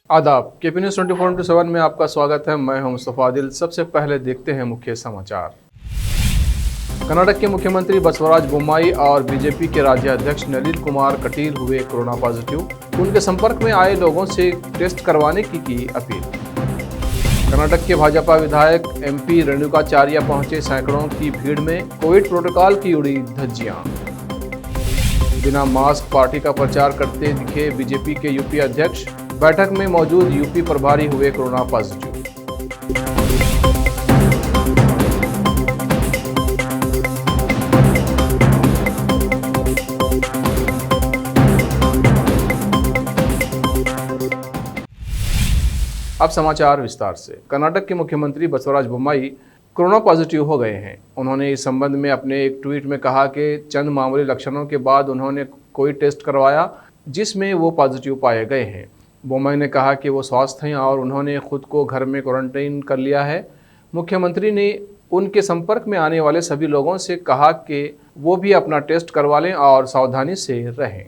आदाब KP news 24/7 में आपका स्वागत है। मैं हूं मुस्तफा आदिल। सबसे पहले देखते हैं मुख्य समाचार। कर्नाटक के मुख्यमंत्री बसवराज बोम्मई और बीजेपी के राज्याध्यक्ष नलिन कुमार कटील हुए कोरोना पॉजिटिव। उनके संपर्क में आए लोगों से टेस्ट करवाने की अपील। कर्नाटक के भाजपा विधायक MP रेणुकाचार्य पहुंचे सैकड़ों की भीड़ में, कोविड प्रोटोकॉल की उड़ी धज्जियां। बिना मास्क पार्टी का प्रचार करते दिखे बीजेपी के यूपी अध्यक्ष। बैठक में मौजूद यूपी प्रभारी हुए कोरोना पॉजिटिव। अब समाचार विस्तार से। कर्नाटक के मुख्यमंत्री बसवराज बोम्मई कोरोना पॉजिटिव हो गए हैं। उन्होंने इस संबंध में अपने एक ट्वीट में कहा कि चंद मामूली लक्षणों के बाद उन्होंने कोई टेस्ट करवाया जिसमें वो पॉजिटिव पाए गए हैं। बोम्मई ने कहा कि वो स्वस्थ हैं और उन्होंने खुद को घर में क्वारंटाइन कर लिया है। मुख्यमंत्री ने उनके संपर्क में आने वाले सभी लोगों से कहा कि वो भी अपना टेस्ट करवा लें और सावधानी से रहें।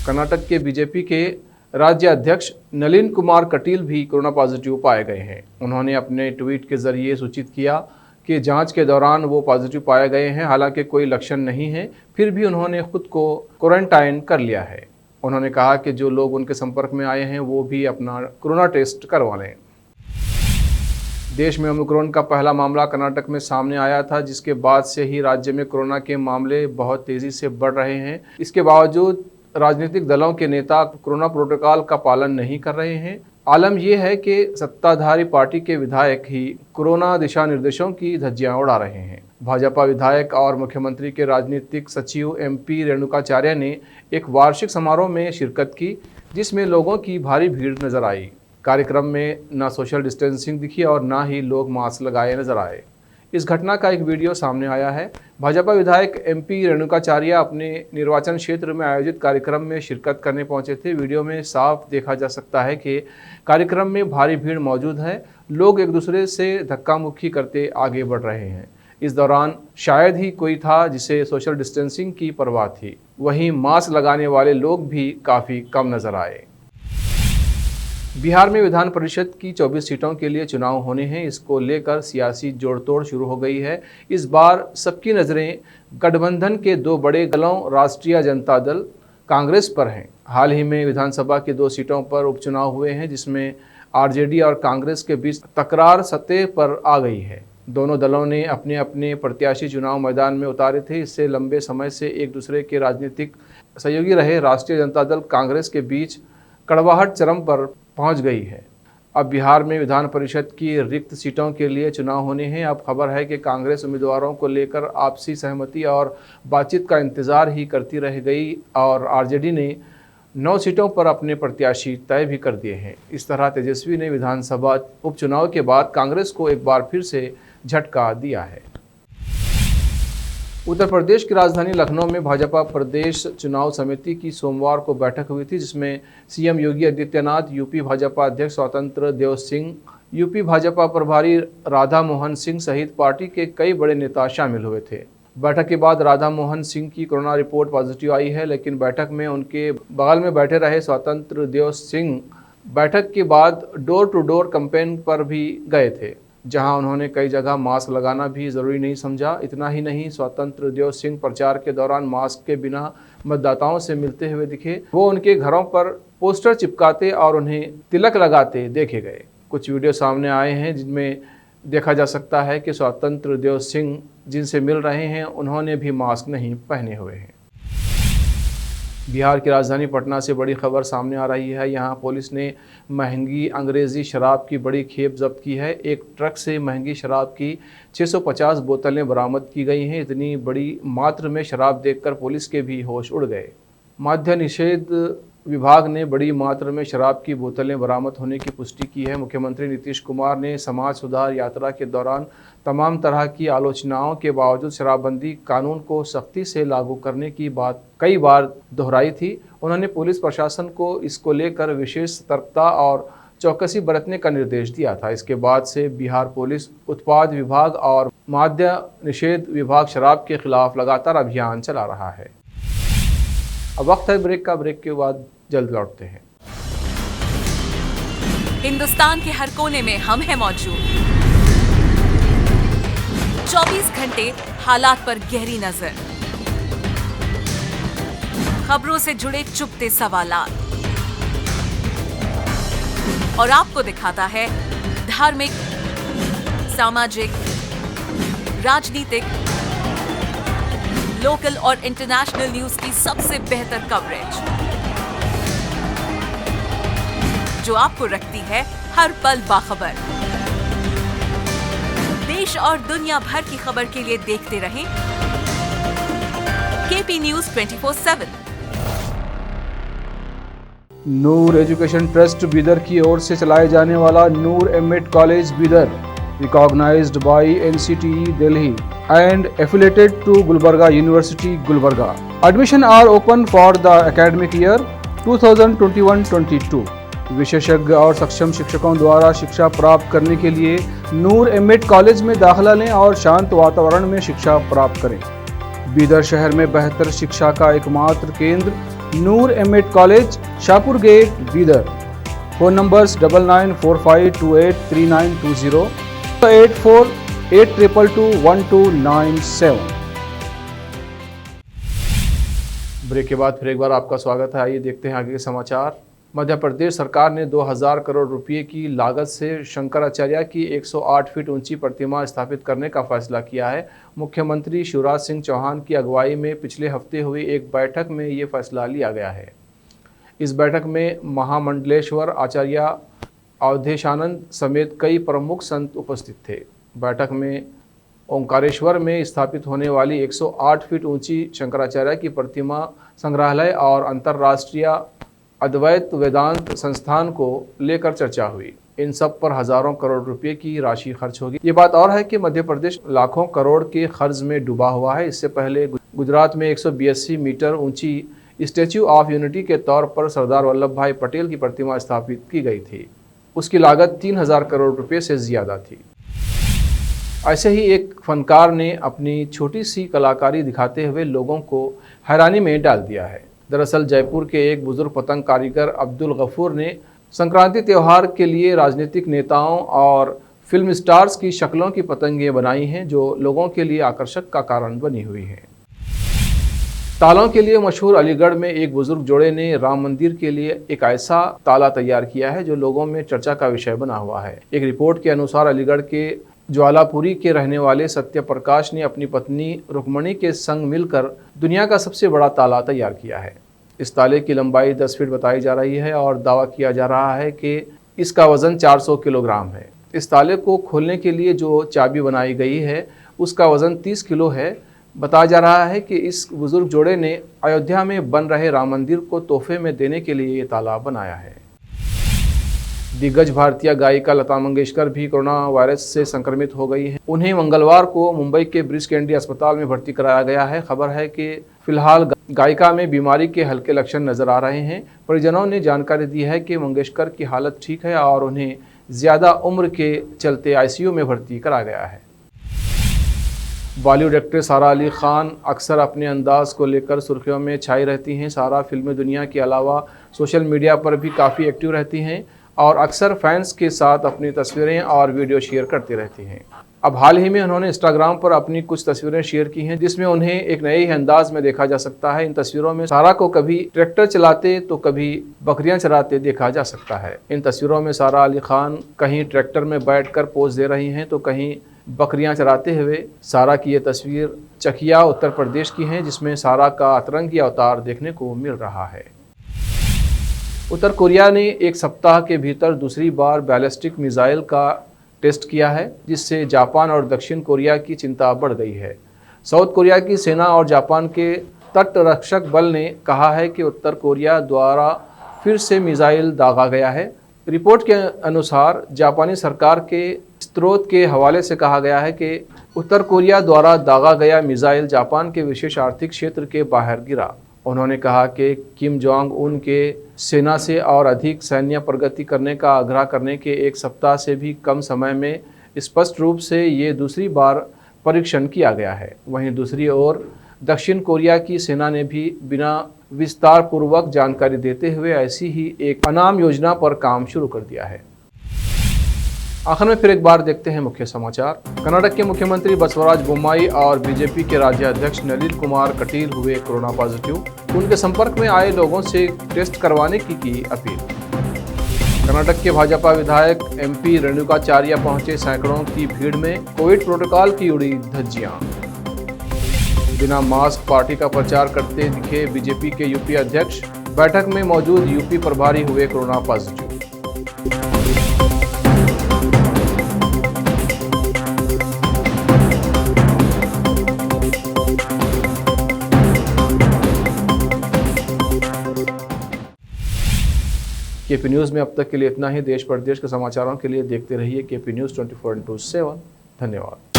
कर्नाटक के बीजेपी के राज्याध्यक्ष नलिन कुमार कटील भी कोरोना पॉजिटिव पाए गए हैं। उन्होंने अपने ट्वीट के जरिए सूचित किया कि जांच के दौरान वो पॉजिटिव पाए गए हैं। हालांकि कोई लक्षण नहीं है, फिर भी उन्होंने खुद को क्वारंटाइन कर लिया है। उन्होंने कहा कि जो लोग उनके संपर्क में आए हैं वो भी अपना कोरोना टेस्ट करवा लें। देश में ओमिक्रॉन का पहला मामला कर्नाटक में सामने आया था, जिसके बाद से ही राज्य में कोरोना के मामले बहुत तेज़ी से बढ़ रहे हैं। इसके बावजूद राजनीतिक दलों के नेता कोरोना प्रोटोकॉल का पालन नहीं कर रहे हैं। आलम यह है कि सत्ताधारी पार्टी के विधायक ही कोरोना दिशा निर्देशों की धज्जियां उड़ा रहे हैं। भाजपा विधायक और मुख्यमंत्री के राजनीतिक सचिव MP रेणुकाचार्य ने एक वार्षिक समारोह में शिरकत की, जिसमें लोगों की भारी भीड़ नजर आई। कार्यक्रम में न सोशल डिस्टेंसिंग दिखी और न ही लोग मास्क लगाए नजर आए। इस घटना का एक वीडियो सामने आया है। भाजपा विधायक MP रेणुकाचार्य अपने निर्वाचन क्षेत्र में आयोजित कार्यक्रम में शिरकत करने पहुंचे थे। वीडियो में साफ देखा जा सकता है कि कार्यक्रम में भारी भीड़ मौजूद है। लोग एक दूसरे से धक्का मुक्की करते आगे बढ़ रहे हैं। इस दौरान शायद ही कोई था जिसे सोशल डिस्टेंसिंग की परवाह थी। वहीं मास्क लगाने वाले लोग भी काफ़ी कम नजर आए। बिहार में विधान परिषद की 24 सीटों के लिए चुनाव होने हैं। इसको लेकर सियासी जोड़तोड़ शुरू हो गई है। इस बार सबकी नज़रें गठबंधन के दो बड़े दलों राष्ट्रीय जनता दल कांग्रेस पर हैं। हाल ही में विधानसभा की 2 सीटों पर उपचुनाव हुए हैं, जिसमें RJD और कांग्रेस के बीच तकरार सतह पर आ गई है। दोनों दलों ने अपने अपने प्रत्याशी चुनाव मैदान में उतारे थे। इससे लंबे समय से एक दूसरे के राजनीतिक सहयोगी रहे राष्ट्रीय जनता दल कांग्रेस के बीच कड़वाहट चरम पर पहुंच गई है। अब बिहार में विधान परिषद की रिक्त सीटों के लिए चुनाव होने हैं। अब खबर है कि कांग्रेस उम्मीदवारों को लेकर आपसी सहमति और बातचीत का इंतजार ही करती रह गई और RJD ने 9 सीटों पर अपने प्रत्याशी तय भी कर दिए हैं। इस तरह तेजस्वी ने विधानसभा उपचुनाव के बाद कांग्रेस को एक बार फिर से झटका दिया है। उत्तर प्रदेश की राजधानी लखनऊ में भाजपा प्रदेश चुनाव समिति की सोमवार को बैठक हुई थी, जिसमें CM योगी आदित्यनाथ, UP भाजपा अध्यक्ष स्वतंत्र देव सिंह, UP भाजपा प्रभारी राधा मोहन सिंह सहित पार्टी के कई बड़े नेता शामिल हुए थे। बैठक के बाद राधा मोहन सिंह की कोरोना रिपोर्ट पॉजिटिव आई है, लेकिन बैठक में उनके बगल में बैठे रहे स्वतंत्र देव सिंह बैठक के बाद डोर टू डोर कैंपेन पर भी गए थे, जहां उन्होंने कई जगह मास्क लगाना भी ज़रूरी नहीं समझा। इतना ही नहीं, स्वतंत्र देव सिंह प्रचार के दौरान मास्क के बिना मतदाताओं से मिलते हुए दिखे। वो उनके घरों पर पोस्टर चिपकाते और उन्हें तिलक लगाते देखे गए। कुछ वीडियो सामने आए हैं जिनमें देखा जा सकता है कि स्वतंत्र देव सिंह जिनसे मिल रहे हैं उन्होंने भी मास्क नहीं पहने हुए हैं। बिहार की राजधानी पटना से बड़ी खबर सामने आ रही है। यहाँ पुलिस ने महंगी अंग्रेज़ी शराब की बड़ी खेप जब्त की है। एक ट्रक से महंगी शराब की 650 बोतलें बरामद की गई हैं। इतनी बड़ी मात्रा में शराब देखकर पुलिस के भी होश उड़ गए। मद्य निषेध विभाग ने बड़ी मात्रा में शराब की बोतलें बरामद होने की पुष्टि की है। मुख्यमंत्री नीतीश कुमार ने समाज सुधार यात्रा के दौरान तमाम तरह की आलोचनाओं के बावजूद शराबबंदी कानून को सख्ती से लागू करने की बात कई बार दोहराई थी। उन्होंने पुलिस प्रशासन को इसको लेकर विशेष सतर्कता और चौकसी बरतने का निर्देश दिया था। इसके बाद से बिहार पुलिस, उत्पाद विभाग और मद्य निषेध विभाग शराब के खिलाफ लगातार अभियान चला रहा है। अब वक्त है ब्रेक का। ब्रेक के बाद जल्द लौटते हैं। हिंदुस्तान के हर कोने में हम हैं मौजूद। 24 घंटे हालात पर गहरी नजर, खबरों से जुड़े चुपते सवालात, और आपको दिखाता है धार्मिक, सामाजिक, राजनीतिक, लोकल और इंटरनेशनल न्यूज की सबसे बेहतर कवरेज, जो आपको रखती है हर पल बाखबर। देश और दुनिया भर की खबर के लिए देखते रहें KP news 24/7। Noor education trust Bidar की ओर से चलाए जाने वाला Noor MEd college Bidar, recognized by NCTE Delhi and affiliated to Gulbarga University, Gulbarga. Admission are open for the academic year 2021-22. विशेषज्ञ और सक्षम शिक्षकों द्वारा शिक्षा प्राप्त करने के लिए नूर एमएड कॉलेज में दाखिला लें और शांत वातावरण में शिक्षा प्राप्त करें। बीदर शहर में बेहतर शिक्षा का एकमात्र केंद्र Noor MEd college, Shahpur gate, Bidar. Phone numbers 9945283920, 8482221297। Break के बाद फिर एक बार आपका स्वागत है। आइए देखते हैं आगे के समाचार। मध्य प्रदेश सरकार ने 2000 करोड़ रुपए की लागत से शंकराचार्य की 108 फीट ऊंची प्रतिमा स्थापित करने का फैसला किया है। मुख्यमंत्री शिवराज सिंह चौहान की अगुवाई में पिछले हफ्ते हुई एक बैठक में ये फैसला लिया गया है। इस बैठक में महामंडलेश्वर आचार्य अवधेशानंद समेत कई प्रमुख संत उपस्थित थे। बैठक में ओंकारेश्वर में स्थापित होने वाली 108 फीट ऊंची शंकराचार्य की प्रतिमा संग्रहालय और अंतर्राष्ट्रीय अद्वैत वेदांत संस्थान को लेकर चर्चा हुई। इन सब पर हजारों करोड़ रुपए की राशि खर्च होगी। ये बात और है कि मध्य प्रदेश लाखों करोड़ के कर्ज में डूबा हुआ है। इससे पहले गुजरात में 182 मीटर ऊंची स्टैच्यू ऑफ यूनिटी के तौर पर सरदार वल्लभ भाई पटेल की प्रतिमा स्थापित की गई थी। उसकी लागत 3000 करोड़ रुपए से ज्यादा थी। ऐसे ही एक फनकार ने अपनी छोटी सी कलाकारी दिखाते हुए लोगों को हैरानी में डाल दिया है। दरअसल जयपुर के एक बुजुर्ग पतंग कारीगर अब्दुल गफूर ने संक्रांति त्यौहार के लिए राजनीतिक नेताओं और फिल्म स्टार्स की शक्लों की पतंगें बनाई हैं, जो लोगों के लिए आकर्षक का कारण बनी हुई हैं। तालों के लिए मशहूर अलीगढ़ में एक बुजुर्ग जोड़े ने राम मंदिर के लिए एक ऐसा ताला तैयार किया है जो लोगों में चर्चा का विषय बना हुआ है। एक रिपोर्ट के अनुसार अलीगढ़ के ज्वालापुरी के रहने वाले सत्य प्रकाश ने अपनी पत्नी रुक्मणी के संग मिलकर दुनिया का सबसे बड़ा ताला तैयार किया है। इस ताले की लंबाई 10 फीट बताई जा रही है और दावा किया जा रहा है कि इसका वजन 400 किलोग्राम है। इस ताले को खोलने के लिए जो चाबी बनाई गई है उसका वजन 30 किलो है। बताया जा रहा है कि इस बुजुर्ग जोड़े ने अयोध्या में बन रहे राम मंदिर को तोहफे में देने के लिए ये ताला बनाया है। दिग्गज भारतीय गायिका लता मंगेशकर भी कोरोना वायरस से संक्रमित हो गई हैं। उन्हें मंगलवार को मुंबई के ब्रिच कैंडी अस्पताल में भर्ती कराया गया है। खबर है कि फिलहाल गायिका में बीमारी के हल्के लक्षण नजर आ रहे हैं। परिजनों ने जानकारी दी है कि मंगेशकर की हालत ठीक है और उन्हें ज्यादा उम्र के चलते आईसीयू में भर्ती कराया गया है। बॉलीवुड एक्ट्रेस सारा अली खान अक्सर अपने अंदाज को लेकर सुर्खियों में छाई रहती हैं। सारा फिल्मी दुनिया के अलावा सोशल मीडिया पर भी काफ़ी एक्टिव रहती हैं और अक्सर फैंस के साथ अपनी तस्वीरें और वीडियो शेयर करती रहती हैं। अब हाल ही में उन्होंने इंस्टाग्राम पर अपनी कुछ तस्वीरें शेयर की हैं, जिसमें उन्हें एक नए ही अंदाज में देखा जा सकता है। इन तस्वीरों में सारा को कभी ट्रैक्टर चलाते तो कभी बकरियां चराते देखा जा सकता है। इन तस्वीरों में सारा अली खान कहीं ट्रैक्टर में बैठकर पोज दे रही हैं तो कहीं बकरियां चराते हुए। सारा की ये तस्वीर चकिया उत्तर प्रदेश की है, जिसमें सारा का अतरंगी अवतार देखने को मिल रहा है। उत्तर कोरिया ने एक सप्ताह के भीतर दूसरी बार बैलिस्टिक मिसाइल का टेस्ट किया है, जिससे जापान और दक्षिण कोरिया की चिंता बढ़ गई है। साउथ कोरिया की सेना और जापान के तटरक्षक बल ने कहा है कि उत्तर कोरिया द्वारा फिर से मिसाइल दागा गया है। रिपोर्ट के अनुसार जापानी सरकार के स्रोत के हवाले से कहा गया है कि उत्तर कोरिया द्वारा दागा गया मिसाइल जापान के विशेष आर्थिक क्षेत्र के बाहर गिरा। उन्होंने कहा कि किम जोंग उन के सेना से और अधिक सैन्य प्रगति करने का आग्रह करने के एक सप्ताह से भी कम समय में स्पष्ट रूप से ये दूसरी बार परीक्षण किया गया है। वहीं दूसरी ओर दक्षिण कोरिया की सेना ने भी बिना विस्तार पूर्वक जानकारी देते हुए ऐसी ही एक अनाम योजना पर काम शुरू कर दिया है। आखिर में फिर एक बार देखते हैं मुख्य समाचार। कर्नाटक के मुख्यमंत्री बसवराज बोम्माई और बीजेपी के राज्याध्यक्ष नलिन कुमार कटील हुए कोरोना पॉजिटिव। उनके संपर्क में आए लोगों से टेस्ट करवाने की अपील। कर्नाटक के भाजपा विधायक एमपी रेणुकाचार्य पहुंचे सैकड़ों की भीड़ में, कोविड प्रोटोकॉल की उड़ी धज्जियां। बिना मास्क पार्टी का प्रचार करते दिखे बीजेपी के यूपी अध्यक्ष। बैठक में मौजूद यूपी प्रभारी हुए कोरोना पॉजिटिव। केपी न्यूज़ में अब तक के लिए इतना ही। देश प्रदेश के समाचारों के लिए देखते रहिए केपी न्यूज़ 24/7। धन्यवाद।